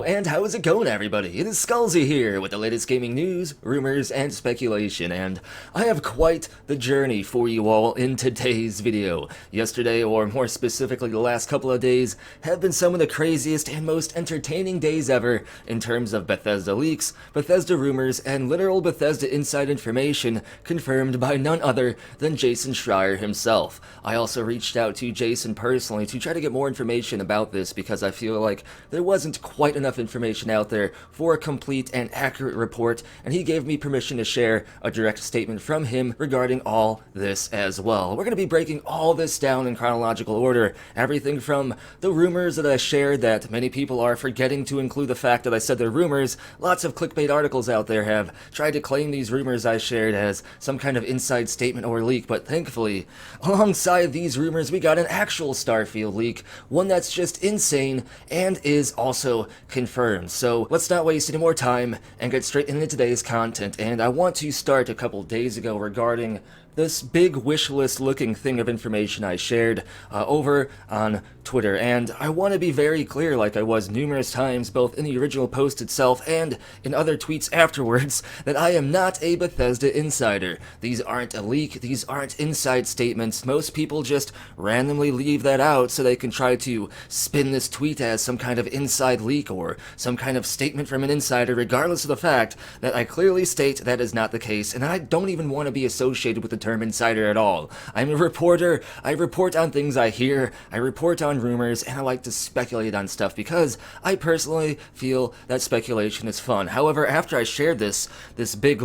and how is it going, everybody? It is Skullzi here with the latest gaming news, rumors, and speculation, and I have quite the journey for you all in today's video. Yesterday, or more specifically the last couple of days, have been some of the craziest and most entertaining days ever in terms of Bethesda leaks, Bethesda rumors, and literal Bethesda inside information confirmed by none other than Jason Schreier himself. I also reached out to Jason personally to try to get more information about this because I feel like there wasn't quite enough information out there for a complete and accurate report, and he gave me permission to share a direct statement from him regarding all this as well. We're going to be breaking all this down in chronological order, everything from the rumors that I shared that many people are forgetting to include the fact that I said they're rumors. Lots of clickbait articles out there have tried to claim these rumors I shared as some kind of inside statement or leak, but thankfully, alongside these rumors, we got an actual Starfield leak, one that's just insane and is also confirmed. So let's not waste any more time and get straight into today's content. And I want to start a couple days ago regarding this big wish list looking thing of information I shared over on Twitter, and I want to be very clear, like I was numerous times both in the original post itself and in other tweets afterwards, that I am not a Bethesda insider. These aren't a leak, these aren't inside statements. Most people just randomly leave that out so they can try to spin this tweet as some kind of inside leak or some kind of statement from an insider, regardless of the fact that I clearly state that is not the case, and I don't even want to be associated with the term insider at all. I'm a reporter. I report on things I hear, I report on rumors, and I like to speculate on stuff because I personally feel that speculation is fun. However, after I shared this big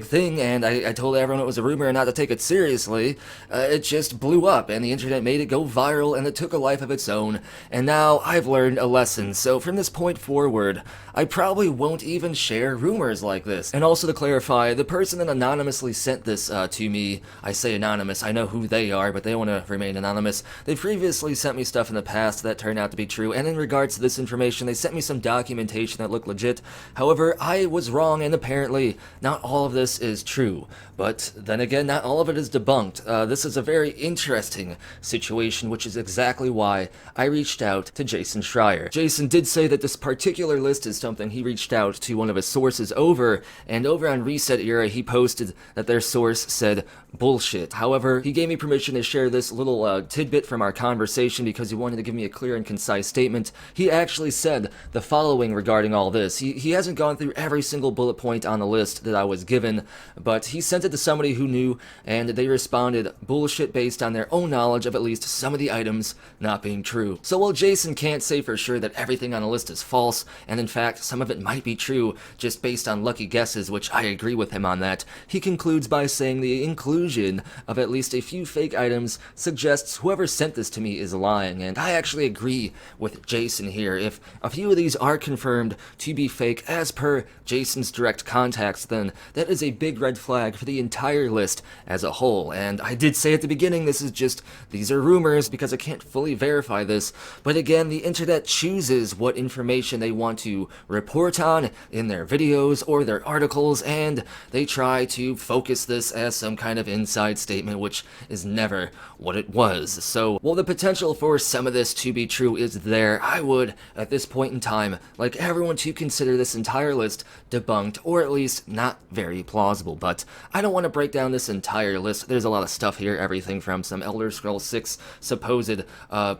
thing and I told everyone it was a rumor and not to take it seriously, it just blew up and the internet made it go viral and it took a life of its own, and now I've learned a lesson. So from this point forward, I probably won't even share rumors like this. And also to clarify, the person that anonymously sent this to me, I say anonymous, I know who they are, but they want to remain anonymous. They previously sent me stuff in the past that turned out to be true, and in regards to this information, they sent me some documentation that looked legit. However, I was wrong, and apparently not all of this is true. But then again, not all of it is debunked. This is a very interesting situation, which is exactly why I reached out to Jason Schreier. Jason did say that this particular list is something he reached out to one of his sources over, and over on ResetEra he posted that their source said bullshit. However, he gave me permission to share this little tidbit from our conversation because he wanted to give me a clear and concise statement. He actually said the following regarding all this. He hasn't gone through every single bullet point on the list that I was given, but he sent it to somebody who knew, and they responded bullshit based on their own knowledge of at least some of the items not being true. So while Jason can't say for sure that everything on the list is false, and in fact some of it might be true just based on lucky guesses, which I agree with him on that, he concludes by saying the inclusion of at least a few fake items suggests whoever sent this to me is lying, and I actually agree with Jason here. If a few of these are confirmed to be fake as per Jason's direct contacts, then that is a big red flag for the entire list as a whole. And I did say at the beginning, these are rumors because I can't fully verify this, but again, the internet chooses what information they want to report on in their videos or their articles, and they try to focus this as some kind of inside statement, which is never what it was. So while the potential for some of this to be true is there, I would, at this point in time, like everyone to consider this entire list debunked, or at least not very plausible. But I don't want to break down this entire list. There's a lot of stuff here, everything from some Elder Scrolls 6 supposed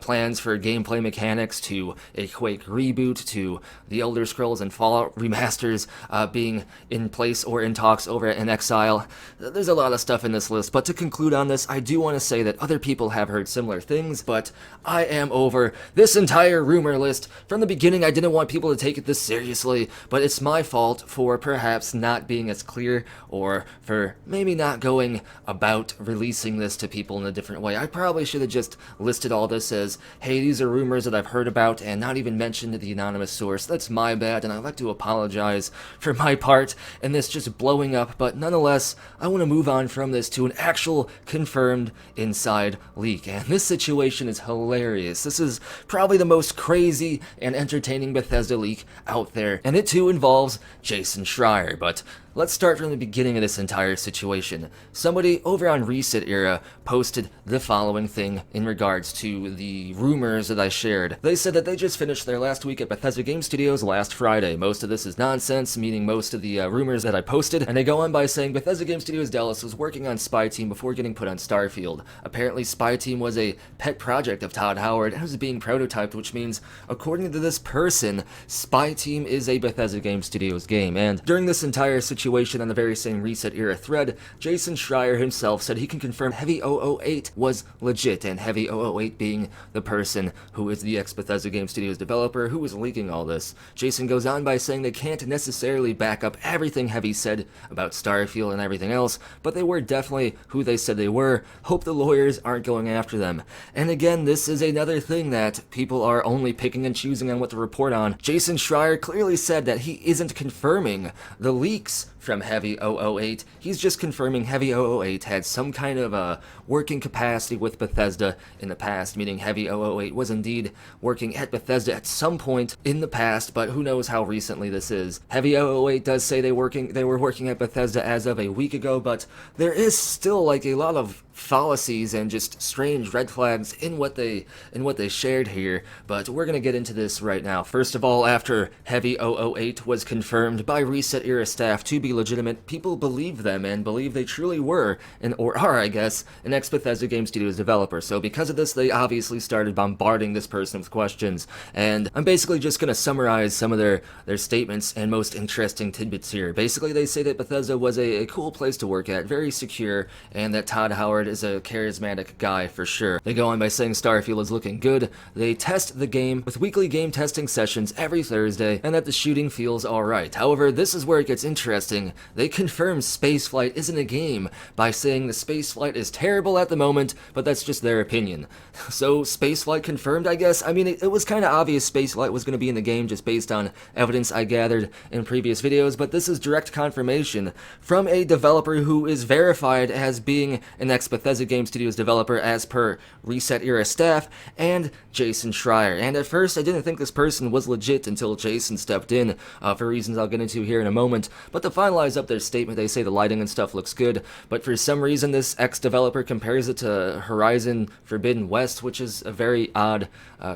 plans for gameplay mechanics to a Quake reboot to the Elder Scrolls and Fallout remasters being in place or in talks over in Exile. There's a lot of stuff in this list, but to conclude on this, I do want to say that other people have heard similar things, but I am over this entire rumor list. From the beginning, I didn't want people to take it this seriously, but it's my fault for perhaps not being as clear, or for maybe not going about releasing this to people in a different way. I probably should have just listed all this as, hey, these are rumors that I've heard about, and not even mentioned the anonymous source. That's my bad, and I'd like to apologize for my part in this just blowing up, but nonetheless, I want to move on from this to an actual confirmed inside leak. And this situation is hilarious. This is probably the most crazy and entertaining Bethesda leak out there, and it too involves Jason Schreier. But Let's start from the beginning of this entire situation. Somebody over on ResetEra posted the following thing in regards to the rumors that I shared. They said that they just finished their last week at Bethesda Game Studios last Friday. Most of this is nonsense, meaning most of the rumors that I posted, and they go on by saying Bethesda Game Studios Dallas was working on Spy Team before getting put on Starfield. Apparently Spy Team was a pet project of Todd Howard and was being prototyped, which means, according to this person, Spy Team is a Bethesda Game Studios game. And during this entire situation on the very same ResetEra thread, Jason Schreier himself said he can confirm Heavy 008 was legit, and Heavy 008 being the person who is the ex-Bethesda Game Studios developer who was leaking all this. Jason goes on by saying they can't necessarily back up everything Heavy said about Starfield and everything else, but they were definitely who they said they were. Hope the lawyers aren't going after them. And again, this is another thing that people are only picking and choosing on what to report on. Jason Schreier clearly said that he isn't confirming the leaks from Heavy 008. He's just confirming Heavy 008 had some kind of a working capacity with Bethesda in the past, meaning Heavy 008 was indeed working at Bethesda at some point in the past, but who knows how recently this is. Heavy 008 does say they were working at Bethesda as of a week ago, but there is still like a lot of fallacies and just strange red flags in what they shared here, but we're going to get into this right now. First of all, after Heavy 008 was confirmed by ResetEra staff to be legitimate, people believed them and believed they truly were, or are, I guess, an ex-Bethesda Game Studios developer. So because of this, they obviously started bombarding this person with questions, and I'm basically just going to summarize some of their statements and most interesting tidbits here. Basically, they say that Bethesda was a cool place to work at, very secure, and that Todd Howard is a charismatic guy for sure. They go on by saying Starfield is looking good, they test the game with weekly game testing sessions every Thursday, and that the shooting feels alright. However, this is where it gets interesting. They confirm Spaceflight isn't a game by saying the Spaceflight is terrible at the moment, but that's just their opinion. So Spaceflight confirmed, I guess? I mean, it was kind of obvious Spaceflight was going to be in the game just based on evidence I gathered in previous videos, but this is direct confirmation from a developer who is verified as being an ex-Bethesda Game Studios developer as per ResetEra staff and Jason Schreier. And at first I didn't think this person was legit until Jason stepped in for reasons I'll get into here in a moment, but to finalize up their statement, they say the lighting and stuff looks good, but for some reason this ex-developer compares it to Horizon Forbidden West, which is a very odd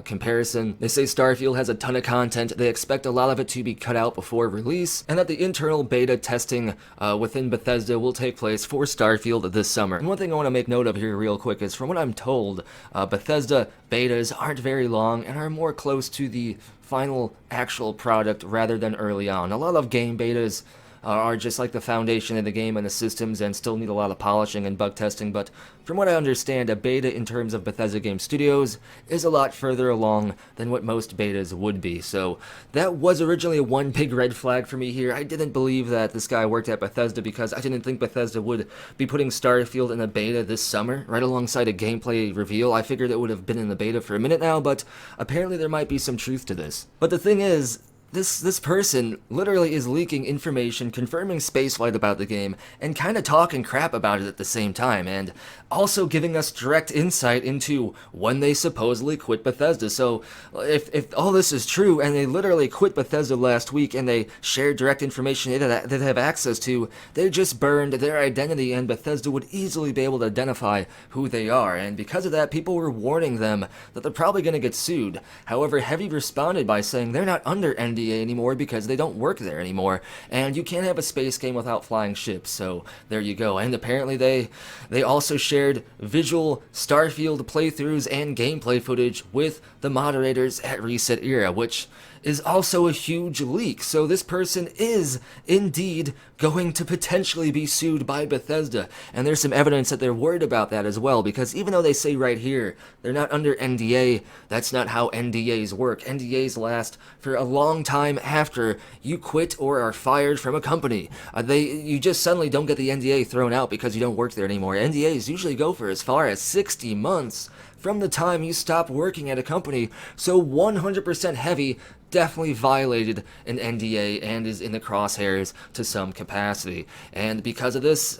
comparison. They say Starfield has a ton of content, they expect a lot of it to be cut out before release, and that the internal beta testing within Bethesda will take place for Starfield this summer. And one thing I want to make note of here real quick is, from what I'm told, Bethesda betas aren't very long and are more close to the final actual product rather than early on. A lot of game betas are just like the foundation of the game and the systems and still need a lot of polishing and bug testing, but from what I understand, a beta in terms of Bethesda Game Studios is a lot further along than what most betas would be. So that was originally one big red flag for me here. I didn't believe that this guy worked at Bethesda because I didn't think Bethesda would be putting Starfield in a beta this summer, right alongside a gameplay reveal. I figured it would have been in the beta for a minute now, but apparently there might be some truth to this. But the thing is, this person literally is leaking information, confirming Spaceflight about the game, and kind of talking crap about it at the same time, and also giving us direct insight into when they supposedly quit Bethesda. So if all this is true, and they literally quit Bethesda last week, and they shared direct information that they have access to, they just burned their identity, and Bethesda would easily be able to identify who they are, and because of that, people were warning them that they're probably going to get sued. However, Heavy responded by saying they're not under NDA anymore because they don't work there anymore, and you can't have a space game without flying ships, so there you go. And apparently they also shared visual Starfield playthroughs and gameplay footage with the moderators at ResetEra, which is also a huge leak. So this person is indeed going to potentially be sued by Bethesda, and there's some evidence that they're worried about that as well, because even though they say right here they're not under NDA, that's not how NDAs work. NDAs last for a long time after you quit or are fired from a company. You just suddenly don't get the NDA thrown out because you don't work there anymore. NDAs usually go for as far as 60 months from the time you stop working at a company, so 100% Heavy definitely violated an NDA and is in the crosshairs to some capacity. And because of this,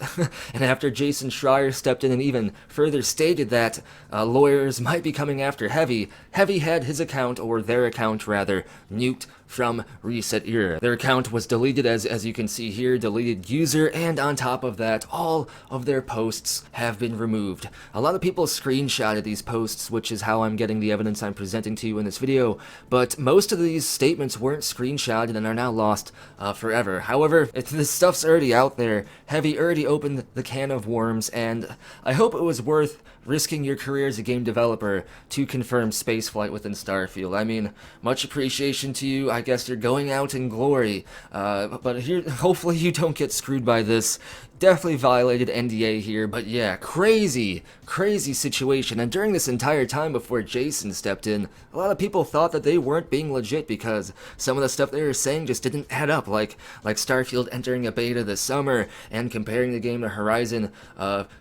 and after Jason Schreier stepped in and even further stated that lawyers might be coming after Heavy, Heavy had his account, or their account rather, nuked from ResetEra. Their account was deleted, as you can see here, deleted user, and on top of that, all of their posts have been removed. A lot of people screenshotted these posts, which is how I'm getting the evidence I'm presenting to you in this video, but most of these statements weren't screenshotted and are now lost forever. However, if this stuff's already out there, Heavy already opened the can of worms, and I hope it was worth risking your career as a game developer to confirm spaceflight within Starfield. I mean, much appreciation to you. I guess you're going out in glory, but here, hopefully you don't get screwed by this. Definitely violated NDA here, but yeah, crazy situation. And during this entire time before Jason stepped in, a lot of people thought that they weren't being legit because some of the stuff they were saying just didn't add up, like Starfield entering a beta this summer and comparing the game to Horizon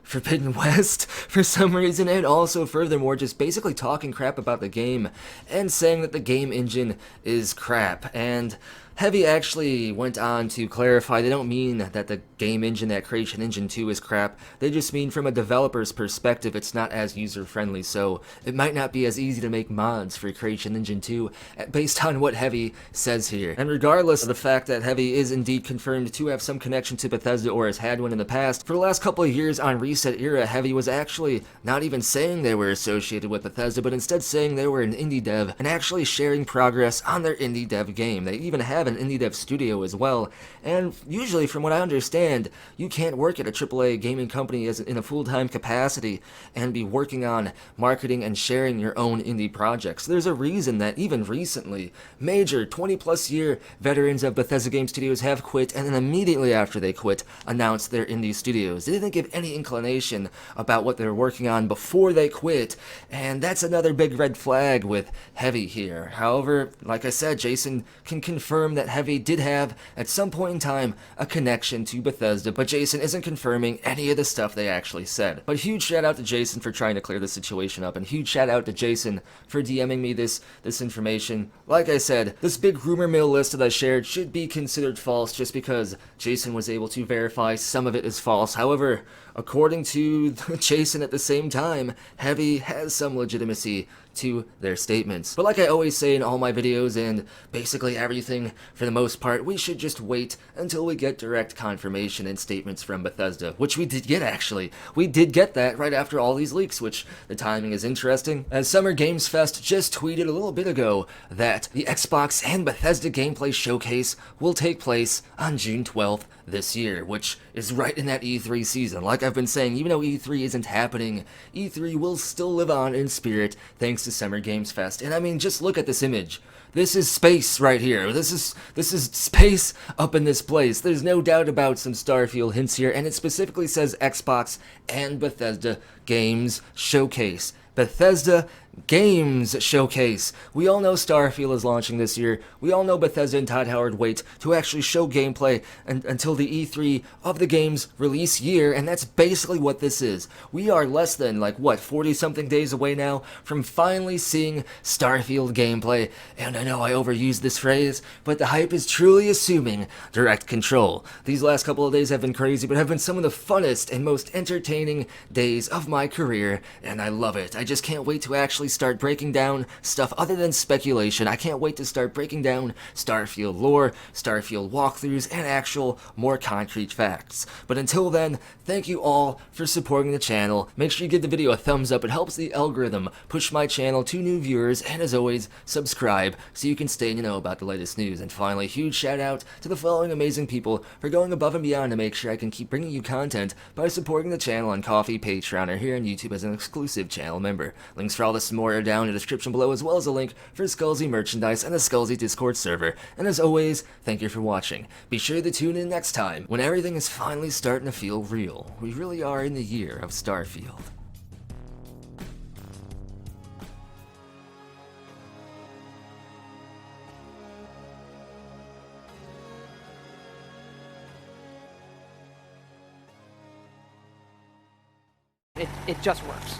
Forbidden West for some reason, and also furthermore just basically talking crap about the game and saying that the game engine is crap. And Heavy actually went on to clarify they don't mean that the game engine, that Creation Engine 2 is crap, they just mean from a developer's perspective it's not as user-friendly, so it might not be as easy to make mods for Creation Engine 2 based on what Heavy says here. And regardless of the fact that Heavy is indeed confirmed to have some connection to Bethesda or has had one in the past, for the last couple of years on ResetEra, Heavy was actually not even saying they were associated with Bethesda, but instead saying they were an indie dev and actually sharing progress on their indie dev game. They even have an indie dev studio as well, and usually from what I understand, you can't work at a AAA gaming company in a full-time capacity and be working on marketing and sharing your own indie projects. There's a reason that even recently, major 20-plus year veterans of Bethesda Game Studios have quit, and then immediately after they quit, announced their indie studios. They didn't give any inclination about what they were working on before they quit, and that's another big red flag with Heavy here. However, like I said, Jason can confirm that Heavy did have, at some point in time, a connection to Bethesda, but Jason isn't confirming any of the stuff they actually said. But huge shout out to Jason for trying to clear the situation up, and huge shout out to Jason for DMing me this information. Like I said, this big rumor mill list that I shared should be considered false just because Jason was able to verify some of it is false. However, according to Jason at the same time, Heavy has some legitimacy to their statements. But like I always say in all my videos and basically everything for the most part, we should just wait until we get direct confirmation and statements from Bethesda, which we did get actually. We did get that right after all these leaks, which the timing is interesting, as Summer Games Fest just tweeted a little bit ago that the Xbox and Bethesda gameplay showcase will take place on June 12th this year, which is right in that E3 season. Like I've been saying, even though E3 isn't happening, E3 will still live on in spirit thanks to Summer Games Fest. And I mean, just look at this image. This is space right here. This is space up in this place. There's no doubt about some Starfield hints here, and it specifically says Xbox and Bethesda Games Showcase. Bethesda Games Showcase. We all know Starfield is launching this year. We all know Bethesda and Todd Howard wait to actually show gameplay until the E3 of the game's release year, and that's basically what this is. We are less than, 40-something days away now from finally seeing Starfield gameplay, and I know I overused this phrase, but the hype is truly assuming direct control. These last couple of days have been crazy, but have been some of the funnest and most entertaining days of my career, and I love it. I just can't wait to actually start breaking down stuff other than speculation. I can't wait to start breaking down Starfield lore, Starfield walkthroughs, and actual, more concrete facts. But until then, thank you all for supporting the channel. Make sure you give the video a thumbs up. It helps the algorithm push my channel to new viewers, and as always, subscribe so you can stay in the know about the latest news. And finally, huge shout out to the following amazing people for going above and beyond to make sure I can keep bringing you content by supporting the channel on Ko-fi, Patreon, or here on YouTube as an exclusive channel member. Links for all this and more are down in the description below, as well as a link for Skullzi merchandise and the Skullzi Discord server. And as always, thank you for watching. Be sure to tune in next time when everything is finally starting to feel real. We really are in the year of Starfield. It just works.